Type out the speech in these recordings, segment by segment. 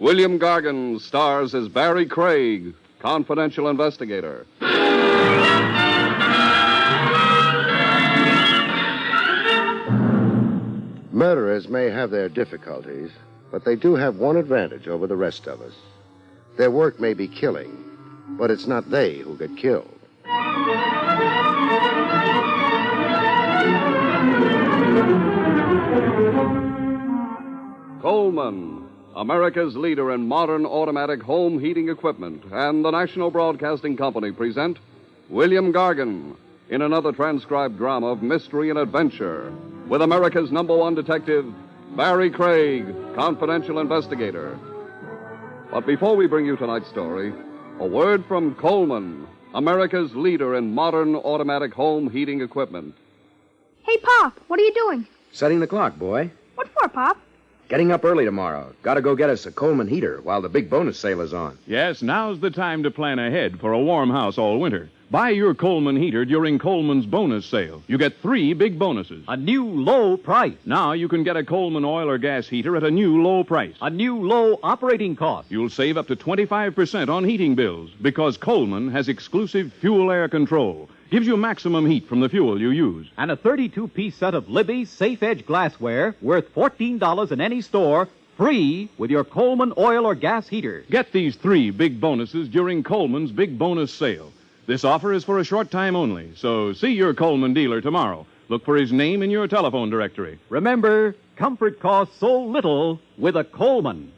William Gargan stars as Barrie Craig, confidential investigator. Murderers may have their difficulties, but they do have one advantage over the rest of us. Their work may be killing, but it's not they who get killed. Coleman, America's leader in modern automatic home heating equipment, and the National Broadcasting Company present William Gargan in another transcribed drama of mystery and adventure with America's #1 detective, Barrie Craig, confidential investigator. But before we bring you tonight's story, a word from Coleman, America's leader in modern automatic home heating equipment. Hey, Pop, what are you doing? Setting the clock, boy. What for, Pop? Getting up early tomorrow. Got to go get us a Coleman heater while the big bonus sale is on. Yes, now's the time to plan ahead for a warm house all winter. Buy your Coleman heater during Coleman's bonus sale. You get 3 big bonuses. A new low price. Now you can get a Coleman oil or gas heater at a new low price. A new low operating cost. You'll save up to 25% on heating bills because Coleman has exclusive fuel air control. Gives you maximum heat from the fuel you use. And a 32-piece set of Libby Safe Edge glassware worth $14 in any store, free with your Coleman oil or gas heater. Get these 3 big bonuses during Coleman's big bonus sale. This offer is for a short time only, so see your Coleman dealer tomorrow. Look for his name in your telephone directory. Remember, comfort costs so little with a Coleman.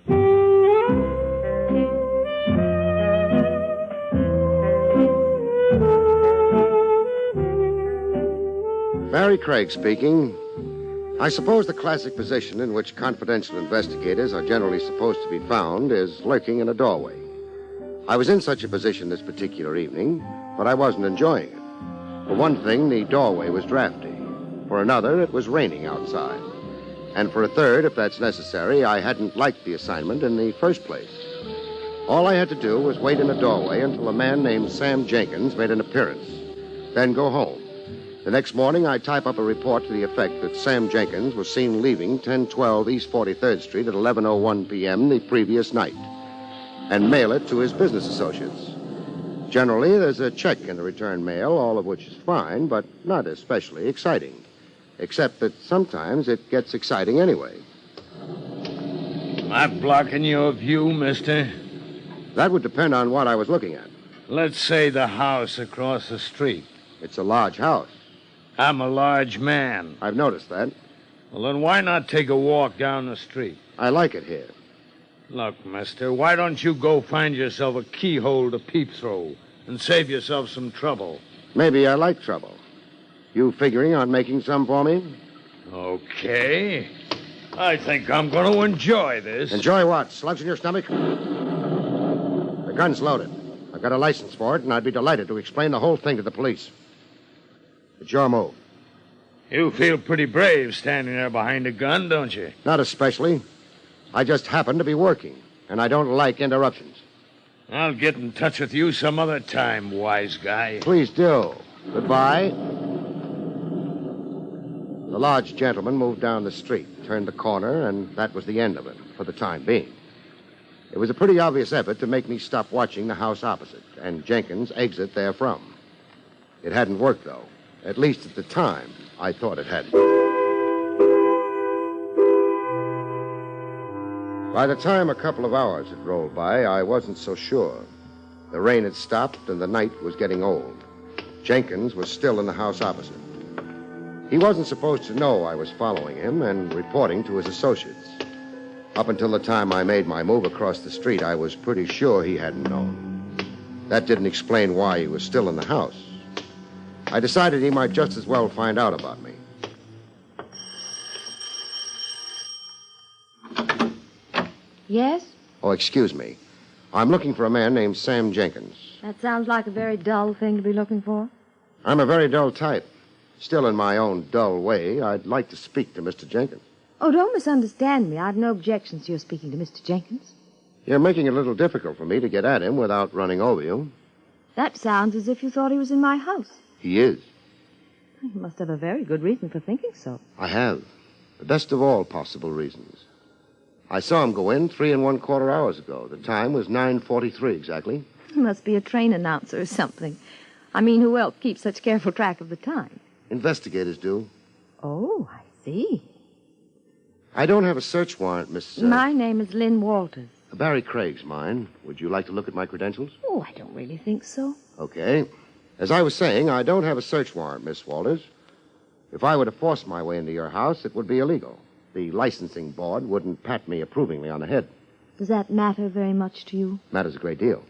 Barrie Craig speaking. I suppose the classic position in which confidential investigators are generally supposed to be found is lurking in a doorway. I was in such a position this particular evening, but I wasn't enjoying it. For one thing, the doorway was drafty. For another, it was raining outside. And for a third, if that's necessary, I hadn't liked the assignment in the first place. All I had to do was wait in a doorway until a man named Sam Jenkins made an appearance, then go home. The next morning, I'd type up a report to the effect that Sam Jenkins was seen leaving 1012 East 43rd Street at 11:01 p.m. the previous night, and mail it to his business associates. Generally, there's a check in the return mail, all of which is fine, but not especially exciting, except that sometimes it gets exciting anyway. Am I blocking your view, mister? That would depend on what I was looking at. Let's say the house across the street. It's a large house. I'm a large man. I've noticed that. Well, then why not take a walk down the street? I like it here. Look, mister, why don't you go find yourself a keyhole to peep through and save yourself some trouble? Maybe I like trouble. You figuring on making some for me? Okay. I think I'm going to enjoy this. Enjoy what? Slugs in your stomach? The gun's loaded. I've got a license for it, and I'd be delighted to explain the whole thing to the police. It's your move. You feel pretty brave standing there behind a gun, don't you? Not especially. I just happen to be working, and I don't like interruptions. I'll get in touch with you some other time, wise guy. Please do. Goodbye. The large gentleman moved down the street, turned the corner, and that was the end of it, for the time being. It was a pretty obvious effort to make me stop watching the house opposite, and Jenkins exit therefrom. It hadn't worked, though. At least at the time, I thought it hadn't. By the time a couple of hours had rolled by, I wasn't so sure. The rain had stopped, and the night was getting old. Jenkins was still in the house opposite. He wasn't supposed to know I was following him and reporting to his associates. Up until the time I made my move across the street, I was pretty sure he hadn't known. That didn't explain why he was still in the house. I decided he might just as well find out about me. Yes? Oh, excuse me. I'm looking for a man named Sam Jenkins. That sounds like a very dull thing to be looking for. I'm a very dull type. Still, in my own dull way, I'd like to speak to Mr. Jenkins. Oh, don't misunderstand me. I've no objections to your speaking to Mr. Jenkins. You're making it a little difficult for me to get at him without running over you. That sounds as if you thought he was in my house. He is. You must have a very good reason for thinking so. I have. The best of all possible reasons. I saw him go in 3¼ hours ago. The time was 9:43 exactly. He must be a train announcer or something. I mean, who else keeps such careful track of the time? Investigators do. Oh, I see. I don't have a search warrant, Miss... My name is Lynn Walters. Barrie Craig's mine. Would you like to look at my credentials? Oh, I don't really think so. Okay. As I was saying, I don't have a search warrant, Miss Walters. If I were to force my way into your house, it would be illegal. The licensing board wouldn't pat me approvingly on the head. Does that matter very much to you? Matters a great deal.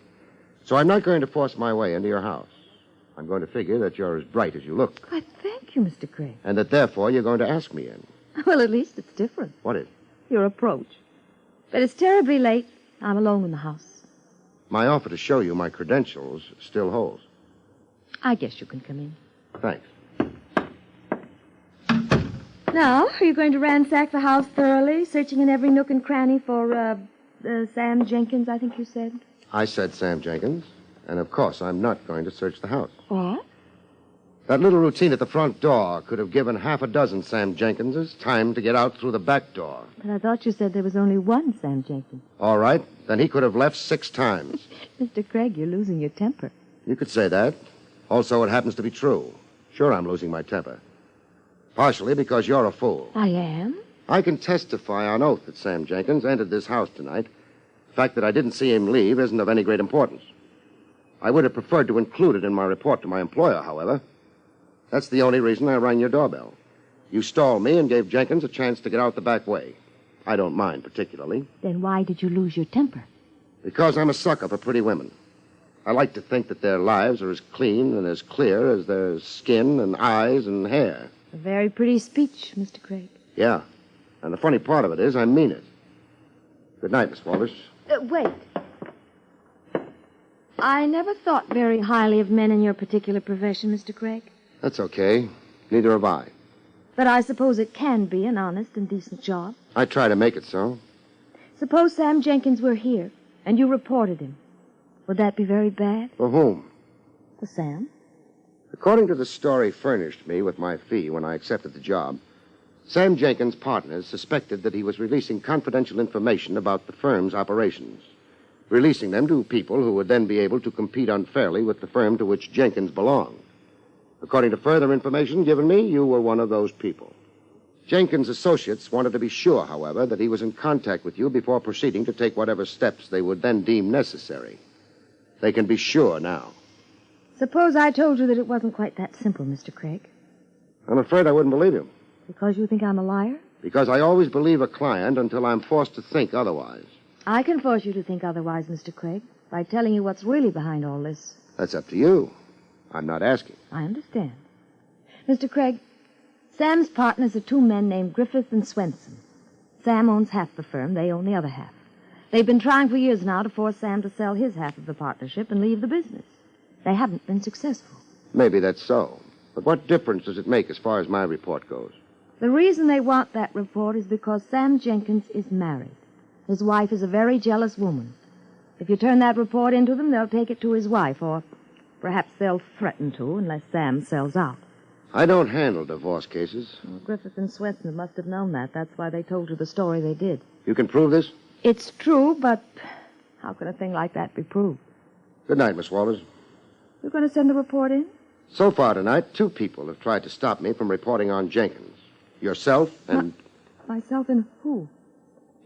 So I'm not going to force my way into your house. I'm going to figure that you're as bright as you look. Why, thank you, Mr. Craig. And that, therefore, you're going to ask me in. Well, at least it's different. What is? Your approach. But it's terribly late. I'm alone in the house. My offer to show you my credentials still holds. I guess you can come in. Thanks. Now, are you going to ransack the house thoroughly, searching in every nook and cranny for, Sam Jenkins, I think you said? I said Sam Jenkins, and of course I'm not going to search the house. What? That little routine at the front door could have given half a dozen Sam Jenkinses time to get out through the back door. But I thought you said there was only one Sam Jenkins. All right, then he could have left 6 times. Mr. Craig, you're losing your temper. You could say that. Also, it happens to be true. Sure, I'm losing my temper. Partially because you're a fool. I am? I can testify on oath that Sam Jenkins entered this house tonight. The fact that I didn't see him leave isn't of any great importance. I would have preferred to include it in my report to my employer, however. That's the only reason I rang your doorbell. You stalled me and gave Jenkins a chance to get out the back way. I don't mind particularly. Then why did you lose your temper? Because I'm a sucker for pretty women. I like to think that their lives are as clean and as clear as their skin and eyes and hair. A very pretty speech, Mr. Craig. Yeah. And the funny part of it is I mean it. Good night, Miss Walters. Wait. I never thought very highly of men in your particular profession, Mr. Craig. That's okay. Neither have I. But I suppose it can be an honest and decent job. I try to make it so. Suppose Sam Jenkins were here, and you reported him. Would that be very bad? For whom? For Sam? According to the story furnished me with my fee when I accepted the job, Sam Jenkins' partners suspected that he was releasing confidential information about the firm's operations, releasing them to people who would then be able to compete unfairly with the firm to which Jenkins belonged. According to further information given me, you were one of those people. Jenkins' associates wanted to be sure, however, that he was in contact with you before proceeding to take whatever steps they would then deem necessary. They can be sure now. Suppose I told you that it wasn't quite that simple, Mr. Craig. I'm afraid I wouldn't believe you. Because you think I'm a liar? Because I always believe a client until I'm forced to think otherwise. I can force you to think otherwise, Mr. Craig, by telling you what's really behind all this. That's up to you. I'm not asking. I understand. Mr. Craig, Sam's partners are 2 men named Griffith and Swenson. Sam owns half the firm. They own the other half. They've been trying for years now to force Sam to sell his half of the partnership and leave the business. They haven't been successful. Maybe that's so. But what difference does it make as far as my report goes? The reason they want that report is because Sam Jenkins is married. His wife is a very jealous woman. If you turn that report into them, they'll take it to his wife, or perhaps they'll threaten to, unless Sam sells out. I don't handle divorce cases. Well, Griffith and Swenson must have known that. That's why they told you the story they did. You can prove this? It's true, but how can a thing like that be proved? Good night, Miss Walters. You're going to send the report in? So far tonight, 2 people have tried to stop me from reporting on Jenkins. Yourself and... Myself and who?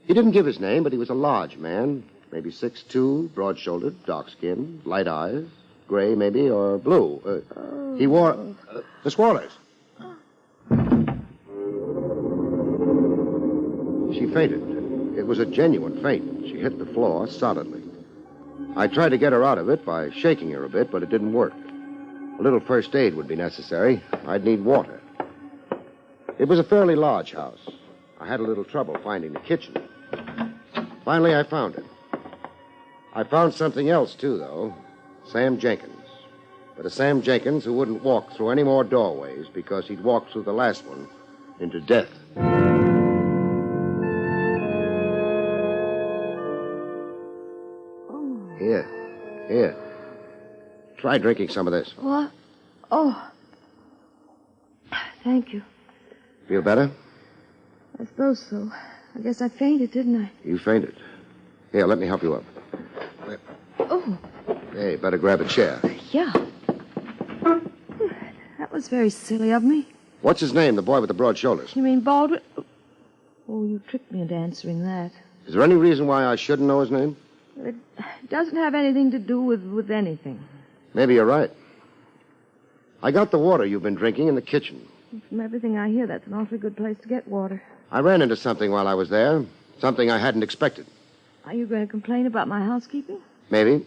He didn't give his name, but he was a large man. Maybe 6'2", broad-shouldered, dark-skinned, light eyes, gray maybe, or blue. He wore... Miss Walters. She fainted. It was a genuine faint. She hit the floor solidly. I tried to get her out of it by shaking her a bit, but it didn't work. A little first aid would be necessary. I'd need water. It was a fairly large house. I had a little trouble finding the kitchen. Finally, I found it. I found something else, too, though. Sam Jenkins. But a Sam Jenkins who wouldn't walk through any more doorways because he'd walked through the last one into death. Here. Try drinking some of this. What? Oh. Thank you. Feel better? I suppose so. I guess I fainted, didn't I? You fainted. Here, let me help you up. Oh, Hey, better grab a chair. yeah. That was very silly of me. What's his name, the boy with the broad shoulders? You mean Baldwin? Oh, you tricked me into answering that. Is there any reason why I shouldn't know his name? It doesn't have anything to do with anything. Maybe you're right. I got the water you've been drinking in the kitchen. From everything I hear, that's an awfully good place to get water. I ran into something while I was there, something I hadn't expected. Are you going to complain about my housekeeping? Maybe.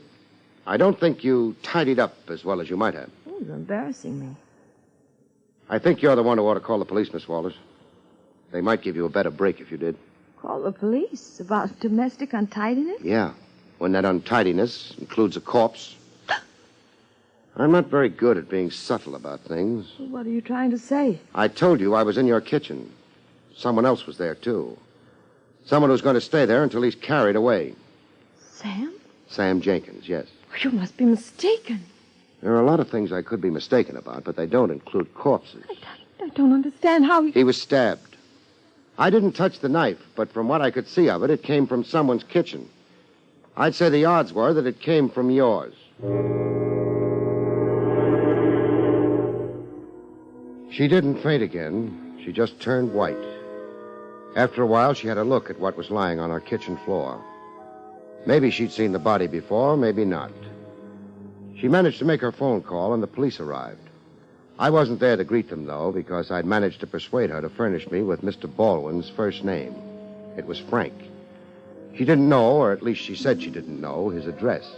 I don't think you tidied up as well as you might have. Oh, you're embarrassing me. I think you're the one who ought to call the police, Miss Walters. They might give you a better break if you did. Call the police about domestic untidiness? Yeah, when that untidiness includes a corpse. I'm not very good at being subtle about things. What are you trying to say? I told you I was in your kitchen. Someone else was there, too. Someone who's going to stay there until he's carried away. Sam? Sam Jenkins, yes. You must be mistaken. There are a lot of things I could be mistaken about, but they don't include corpses. I don't understand how He was stabbed. I didn't touch the knife, but from what I could see of it, it came from someone's kitchen. I'd say the odds were that it came from yours. She didn't faint again. She just turned white. After a while, she had a look at what was lying on our kitchen floor. Maybe she'd seen the body before, maybe not. She managed to make her phone call, and the police arrived. I wasn't there to greet them, though, because I'd managed to persuade her to furnish me with Mr. Baldwin's first name. It was Frank. She didn't know, or at least she said she didn't know, his address.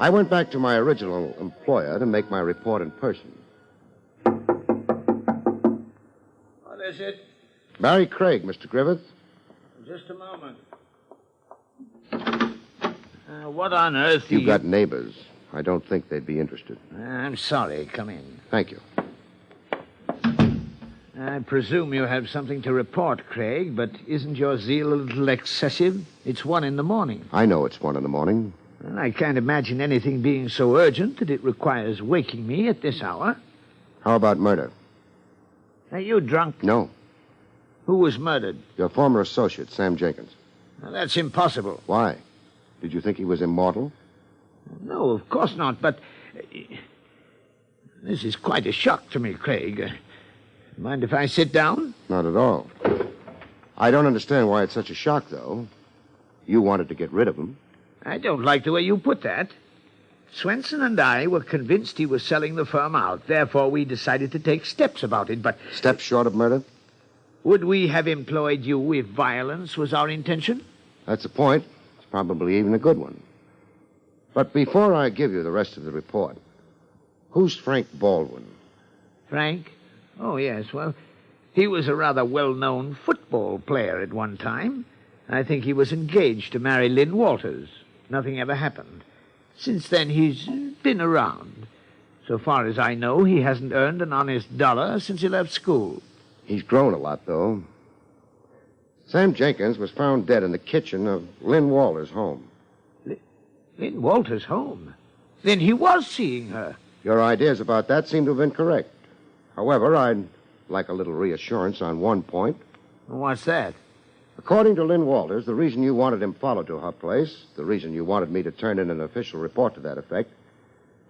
I went back to my original employer to make my report in person. What is it? Barrie Craig, Mr. Griffith. Just a moment. What on earth You've got neighbors. I don't think they'd be interested. I'm sorry. Come in. Thank you. I presume you have something to report, Craig, but isn't your zeal a little excessive? It's 1 a.m. I know it's 1 a.m. And I can't imagine anything being so urgent that it requires waking me at this hour. How about murder? Are you drunk? No. Who was murdered? Your former associate, Sam Jenkins. Now, that's impossible. Why? Did you think he was immortal? No, of course not, but... this is quite a shock to me, Craig. Mind if I sit down? Not at all. I don't understand why it's such a shock, though. You wanted to get rid of him. I don't like the way you put that. Swenson and I were convinced he was selling the firm out. Therefore, we decided to take steps about it, but... Steps short of murder? Would we have employed you if violence was our intention? That's the point. It's probably even a good one. But before I give you the rest of the report, who's Frank Baldwin? Frank? Oh, yes. Well, he was a rather well-known football player at one time. I think he was engaged to marry Lynn Walters. Nothing ever happened. Since then, he's been around. So far as I know, he hasn't earned an honest dollar since he left school. He's grown a lot, though. Sam Jenkins was found dead in the kitchen of Lynn Walters' home. Lynn Walters' home? Then he was seeing her. Your ideas about that seem to have been correct. However, I'd like a little reassurance on one point. What's that? According to Lynn Walters, the reason you wanted him followed to her place, the reason you wanted me to turn in an official report to that effect,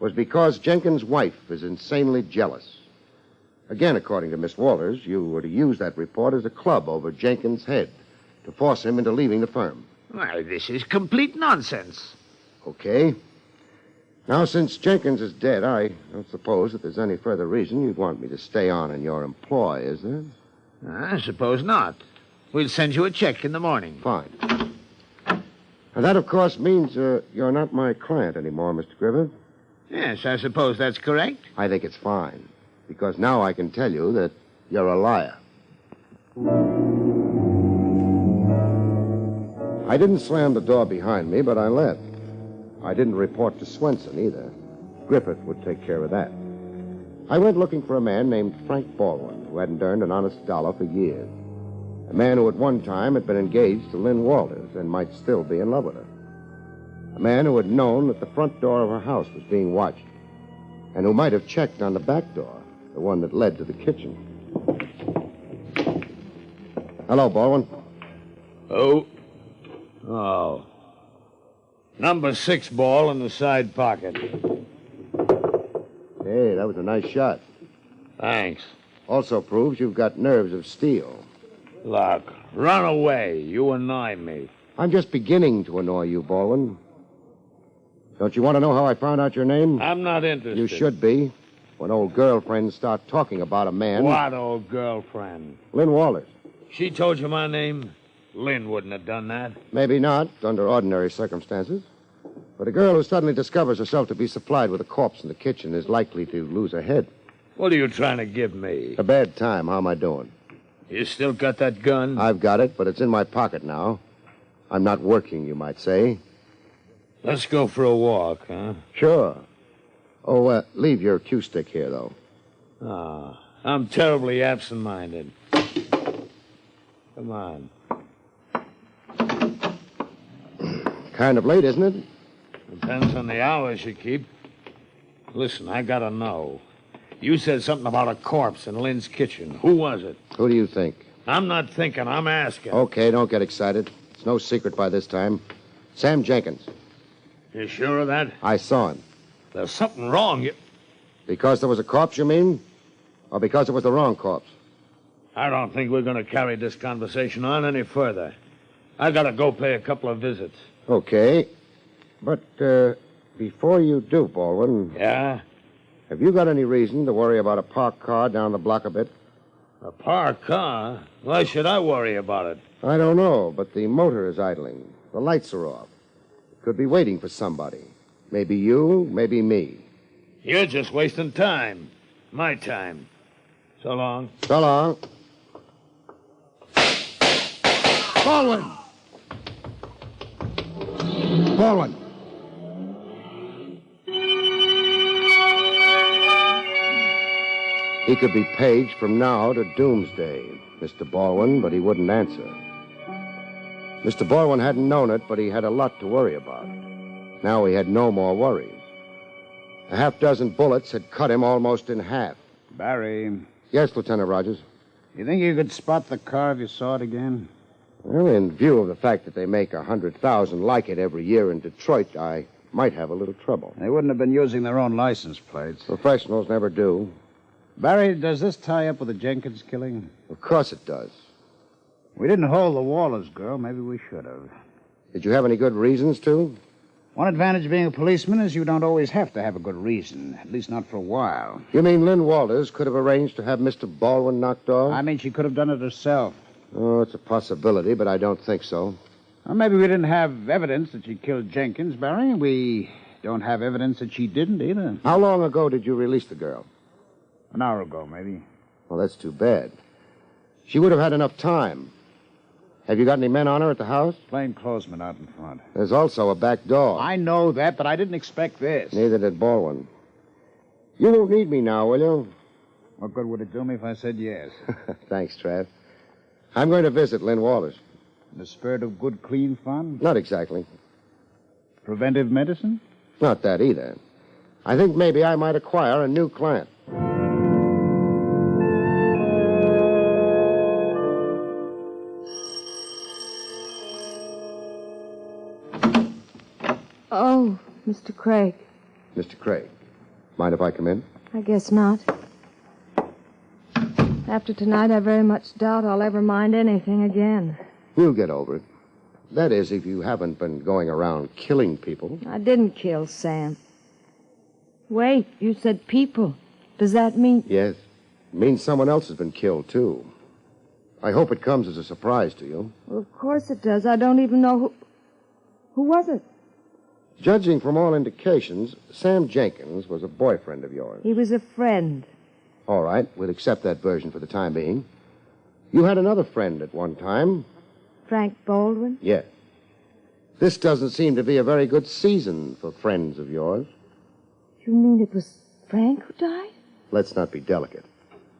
was because Jenkins' wife is insanely jealous. Again, according to Miss Walters, you were to use that report as a club over Jenkins' head to force him into leaving the firm. Why, this is complete nonsense. Okay. Now, since Jenkins is dead, I don't suppose that there's any further reason you'd want me to stay on in your employ, is there? I suppose not. We'll send you a check in the morning. Fine. And that, of course, means you're not my client anymore, Mr. Griffith. Yes, I suppose that's correct. I think it's fine, because now I can tell you that you're a liar. I didn't slam the door behind me, but I left. I didn't report to Swenson either. Griffith would take care of that. I went looking for a man named Frank Baldwin, who hadn't earned an honest dollar for years. A man who at one time had been engaged to Lynn Walters and might still be in love with her. A man who had known that the front door of her house was being watched, and who might have checked on the back door, the one that led to the kitchen. Hello, Baldwin. Oh. Oh. Number 6 ball in the side pocket. Hey, that was a nice shot. Thanks. Also proves you've got nerves of steel. Look, run away. You annoy me. I'm just beginning to annoy you, Baldwin. Don't you want to know how I found out your name? I'm not interested. You should be. When old girlfriends start talking about a man... What old girlfriend? Lynn Walters. She told you my name? Lynn wouldn't have done that. Maybe not, under ordinary circumstances. But a girl who suddenly discovers herself to be supplied with a corpse in the kitchen is likely to lose her head. What are you trying to give me? A bad time. How am I doing? You still got that gun? I've got it, but it's in my pocket now. I'm not working, you might say. Let's go for a walk, huh? Sure. Oh, leave your cue stick here, though. Ah, I'm terribly absent-minded. Come on. Kind of late, isn't it? Depends on the hours you keep. Listen, I gotta know. You said something about a corpse in Lynn's kitchen. Who was it? Who do you think? I'm not thinking, I'm asking. Okay, don't get excited. It's no secret by this time. Sam Jenkins. You sure of that? I saw him. There's something wrong. Because there was a corpse, you mean? Or because it was the wrong corpse? I don't think we're going to carry this conversation on any further. I gotta go pay a couple of visits. Okay. But, before you do, Baldwin... Yeah? Have you got any reason to worry about a parked car down the block a bit? A parked car? Why should I worry about it? I don't know, but the motor is idling. The lights are off. It could be waiting for somebody. Maybe you, maybe me. You're just wasting time. My time. So long. So long. Baldwin! Baldwin! He could be paged from now to doomsday, Mr. Baldwin, but he wouldn't answer. Mr. Baldwin hadn't known it, but he had a lot to worry about. Now he had no more worries. A half-dozen bullets had cut him almost in half. Barry, Yes, Lieutenant Rogers. you think you could spot the car if you saw it again? Well, in view of the fact that they make 100,000 like it every year in Detroit, I might have a little trouble. They wouldn't have been using their own license plates. Professionals never do. Barry, does this tie up with the Jenkins killing? Of course it does. We didn't hold the Wallace girl. Maybe we should have. Did you have any good reasons to? One advantage of being a policeman is you don't always have to have a good reason, at least not for a while. You mean Lynn Walters could have arranged to have Mr. Baldwin knocked off? I mean, she could have done it herself. Oh, it's a possibility, but I don't think so. Or maybe we didn't have evidence that she killed Jenkins, Barry. We don't have evidence that she didn't either. How long ago did you release the girl? An hour ago, maybe. Well, that's too bad. She would have had enough time. Have you got any men on her at the house? Plainclothesmen out in front. There's also a back door. I know that, but I didn't expect this. Neither did Baldwin. You won't need me now, will you? What good would it do me if I said yes? Thanks, Trav. I'm going to visit Lynn Walters. In the spirit of good, clean fun? Not exactly. Preventive medicine? Not that either. I think maybe I might acquire a new client. Oh, Mr. Craig. Mr. Craig, mind if I come in? I guess not. After tonight, I very much doubt I'll ever mind anything again. You'll get over it. That is, if you haven't been going around killing people. I didn't kill Sam. Wait, you said people. Does that mean... Yes. It means someone else has been killed, too. I hope it comes as a surprise to you. Well, of course it does. I don't even know who... Who was it? Judging from all indications, Sam Jenkins was a boyfriend of yours. He was a friend. All right, we'll accept that version for the time being. You had another friend at one time. Frank Baldwin? Yes. This doesn't seem to be a very good season for friends of yours. You mean it was Frank who died? Let's not be delicate.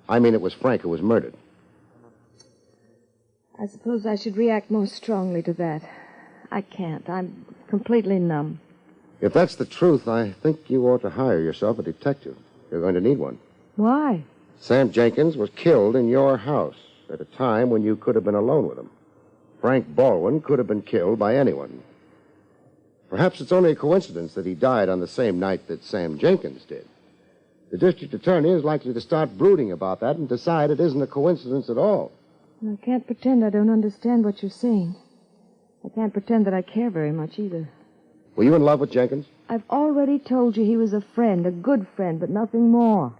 I mean it was Frank who was murdered. I suppose I should react more strongly to that. I can't. I'm completely numb. If that's the truth, I think you ought to hire yourself a detective. You're going to need one. Why? Sam Jenkins was killed in your house at a time when you could have been alone with him. Frank Baldwin could have been killed by anyone. Perhaps it's only a coincidence that he died on the same night that Sam Jenkins did. The district attorney is likely to start brooding about that and decide it isn't a coincidence at all. I can't pretend I don't understand what you're saying. I can't pretend that I care very much either. Were you in love with Jenkins? I've already told you he was a friend, a good friend, but nothing more.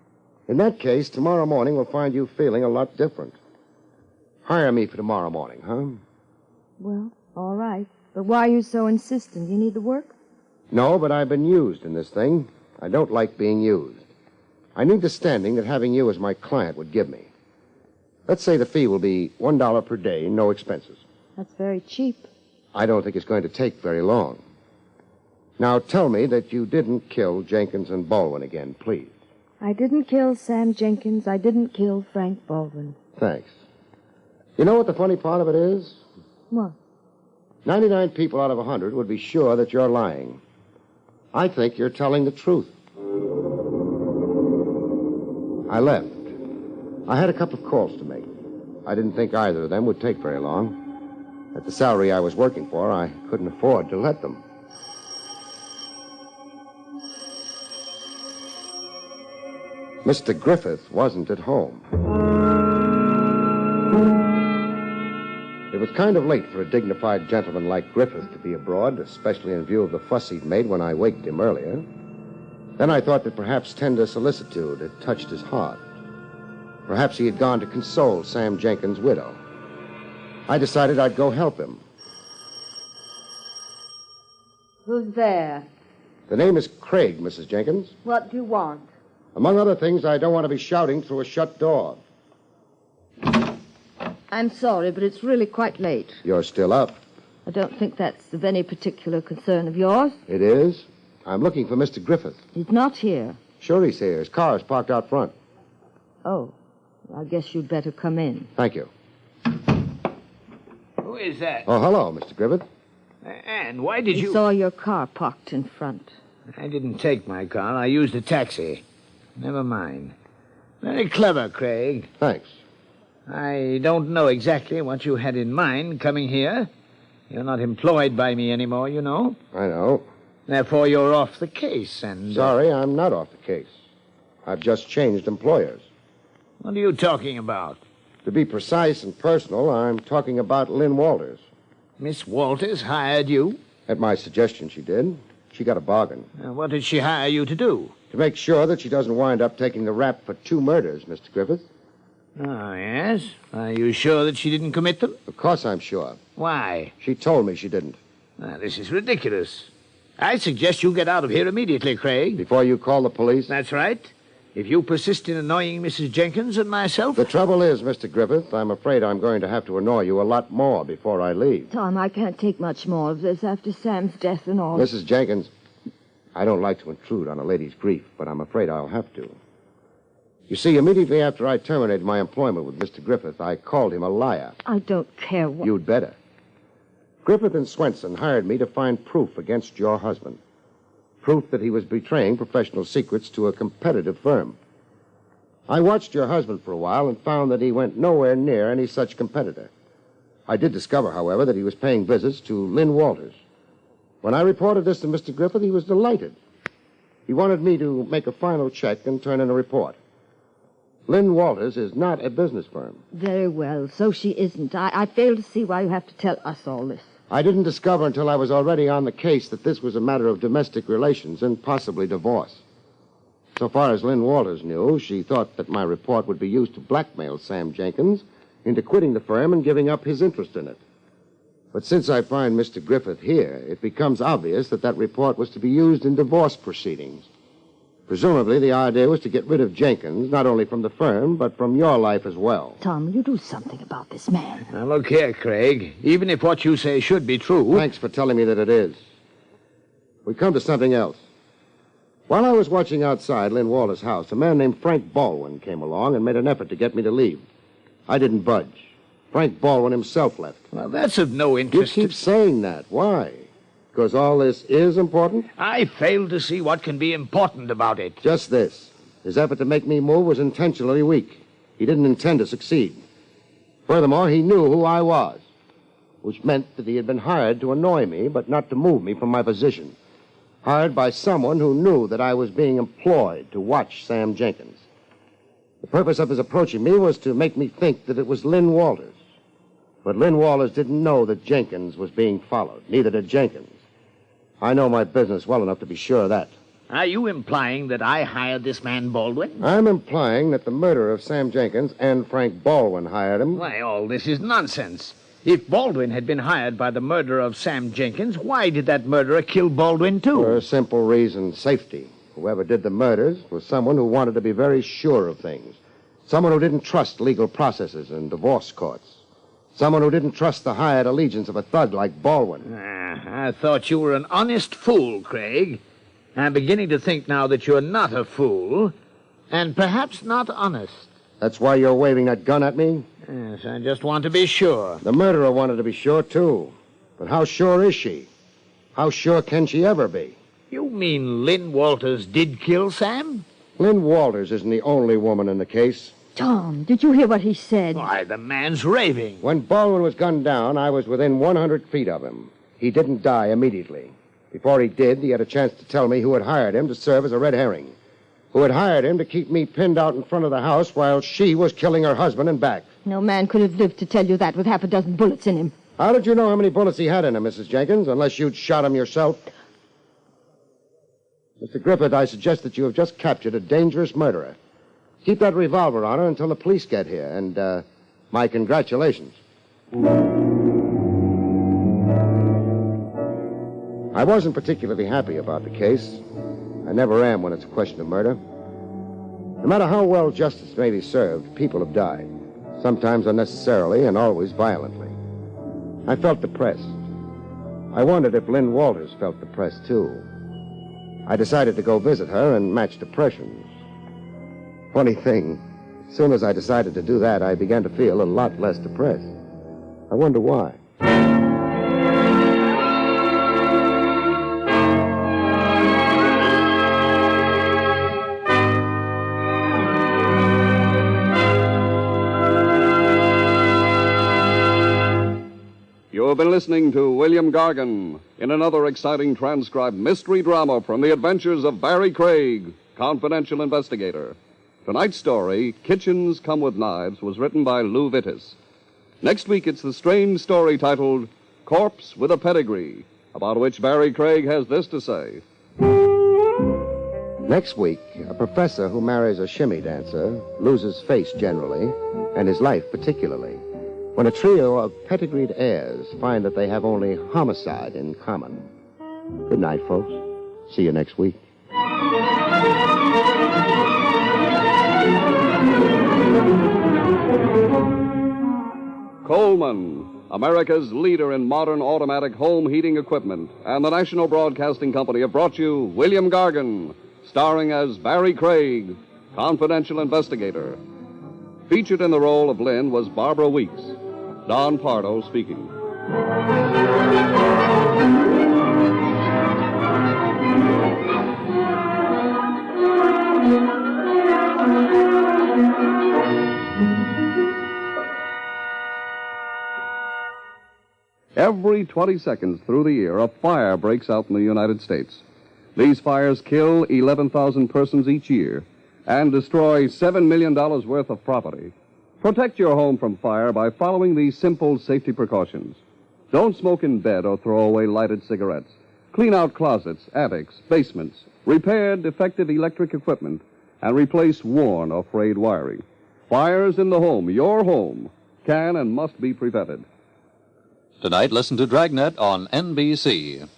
In that case, tomorrow morning we'll find you feeling a lot different. Hire me for tomorrow morning, huh? Well, all right. But why are you so insistent? You need the work? No, but I've been used in this thing. I don't like being used. I need the standing that having you as my client would give me. Let's say the fee will be $1 per day, no expenses. That's very cheap. I don't think it's going to take very long. Now tell me that you didn't kill Jenkins and Baldwin again, please. I didn't kill Sam Jenkins. I didn't kill Frank Baldwin. Thanks. You know what the funny part of it is? What? 99 people out of 100 would be sure that you're lying. I think you're telling the truth. I left. I had a couple of calls to make. I didn't think either of them would take very long. At the salary I was working for, I couldn't afford to let them. Mr. Griffith wasn't at home. It was kind of late for a dignified gentleman like Griffith to be abroad, especially in view of the fuss he'd made when I waked him earlier. Then I thought that perhaps tender solicitude had touched his heart. Perhaps he had gone to console Sam Jenkins' widow. I decided I'd go help him. Who's there? The name is Craig, Mrs. Jenkins. What do you want? Among other things, I don't want to be shouting through a shut door. I'm sorry, but it's really quite late. You're still up. I don't think that's of any particular concern of yours. It is. I'm looking for Mr. Griffith. He's not here. Sure he's here. His car is parked out front. Oh, I guess you'd better come in. Thank you. Who is that? Oh, hello, Mr. Griffith. And why did We you... saw your car parked in front. I didn't take my car. I used a taxi. Never mind. Very clever, Craig. Thanks. I don't know exactly what you had in mind coming here. You're not employed by me anymore, you know. I know. Therefore, you're off the case, and... Sorry, I'm not off the case. I've just changed employers. What are you talking about? To be precise and personal, I'm talking about Lynn Walters. Miss Walters hired you? At my suggestion, she did. She got a bargain. What did she hire you to do? To make sure that she doesn't wind up taking the rap for 2 murders, Mr. Griffith. Oh, yes? Are you sure that she didn't commit them? Of course I'm sure. Why? She told me she didn't. This is ridiculous. I suggest you get out of here immediately, Craig. Before you call the police? That's right. If you persist in annoying Mrs. Jenkins and myself... The trouble is, Mr. Griffith, I'm afraid I'm going to have to annoy you a lot more before I leave. Tom, I can't take much more of this after Sam's death and all. Mrs. Jenkins, I don't like to intrude on a lady's grief, but I'm afraid I'll have to. You see, immediately after I terminated my employment with Mr. Griffith, I called him a liar. I don't care what... You'd better. Griffith and Swenson hired me to find proof against your husband. Proof that he was betraying professional secrets to a competitive firm. I watched your husband for a while and found that he went nowhere near any such competitor. I did discover, however, that he was paying visits to Lynn Walters. When I reported this to Mr. Griffith, he was delighted. He wanted me to make a final check and turn in a report. Lynn Walters is not a business firm. Very well, so she isn't. I fail to see why you have to tell us all this. I didn't discover until I was already on the case that this was a matter of domestic relations and possibly divorce. So far as Lynn Walters knew, she thought that my report would be used to blackmail Sam Jenkins into quitting the firm and giving up his interest in it. But since I find Mr. Griffith here, it becomes obvious that that report was to be used in divorce proceedings. Presumably, the idea was to get rid of Jenkins, not only from the firm, but from your life as well. Tom, will you do something about this man? Now, look here, Craig. Even if what you say should be true... Thanks for telling me that it is. We come to something else. While I was watching outside Lynn Walters' house, a man named Frank Baldwin came along and made an effort to get me to leave. I didn't budge. Frank Baldwin himself left. Well, that's of no interest. You keep saying that. Why? Because all this is important? I fail to see what can be important about it. Just this. His effort to make me move was intentionally weak. He didn't intend to succeed. Furthermore, he knew who I was. which meant that he had been hired to annoy me, but not to move me from my position. Hired by someone who knew that I was being employed to watch Sam Jenkins. The purpose of his approaching me was to make me think that it was Lynn Walters. But Lynn Walters didn't know that Jenkins was being followed. Neither did Jenkins. I know my business well enough to be sure of that. Are you implying that I hired this man Baldwin? I'm implying that the murderer of Sam Jenkins and Frank Baldwin hired him. Why, all this is nonsense. If Baldwin had been hired by the murderer of Sam Jenkins, why did that murderer kill Baldwin, too? For a simple reason, safety. Whoever did the murders was someone who wanted to be very sure of things. Someone who didn't trust legal processes and divorce courts. Someone who didn't trust the hired allegiance of a thug like Baldwin. I thought you were an honest fool, Craig. I'm beginning to think now that you're not a fool, and perhaps not honest. That's why you're waving that gun at me? Yes, I just want to be sure. The murderer wanted to be sure, too. But how sure is she? How sure can she ever be? You mean Lynn Walters did kill Sam? Lynn Walters isn't the only woman in the case. Tom, did you hear what he said? Why, the man's raving. When Baldwin was gunned down, I was within 100 feet of him. He didn't die immediately. Before he did, he had a chance to tell me who had hired him to serve as a red herring. Who had hired him to keep me pinned out in front of the house while she was killing her husband and back. No man could have lived to tell you that with half a dozen bullets in him. How did you know how many bullets he had in him, Mrs. Jenkins, unless you'd shot him yourself? Mr. Griffith, I suggest that you have just captured a dangerous murderer. Keep that revolver on her until the police get here, and, my congratulations. I wasn't particularly happy about the case. I never am when it's a question of murder. No matter how well justice may be served, people have died. Sometimes unnecessarily and always violently. I felt depressed. I wondered if Lynn Walters felt depressed, too. I decided to go visit her and match depressions. Funny thing, as soon as I decided to do that, I began to feel a lot less depressed. I wonder why. You have been listening to William Gargan in another exciting transcribed mystery drama from the adventures of Barrie Craig, confidential investigator. Tonight's story, Kitchens Come with Knives, was written by Lou Vittis. Next week, it's the strange story titled Corpse with a Pedigree, about which Barrie Craig has this to say. Next week, a professor who marries a shimmy dancer loses face generally, and his life particularly, when a trio of pedigreed heirs find that they have only homicide in common. Good night, folks. See you next week. Coleman, America's leader in modern automatic home heating equipment, and the National Broadcasting Company have brought you William Gargan, starring as Barrie Craig, confidential investigator. Featured in the role of Lynn was Barbara Weeks. Don Pardo speaking. Every 20 seconds through the year, a fire breaks out in the United States. These fires kill 11,000 persons each year and destroy $7 million worth of property. Protect your home from fire by following these simple safety precautions. Don't smoke in bed or throw away lighted cigarettes. Clean out closets, attics, basements. Repair defective electric equipment and replace worn or frayed wiring. Fires in the home, your home, can and must be prevented. Tonight, listen to Dragnet on NBC.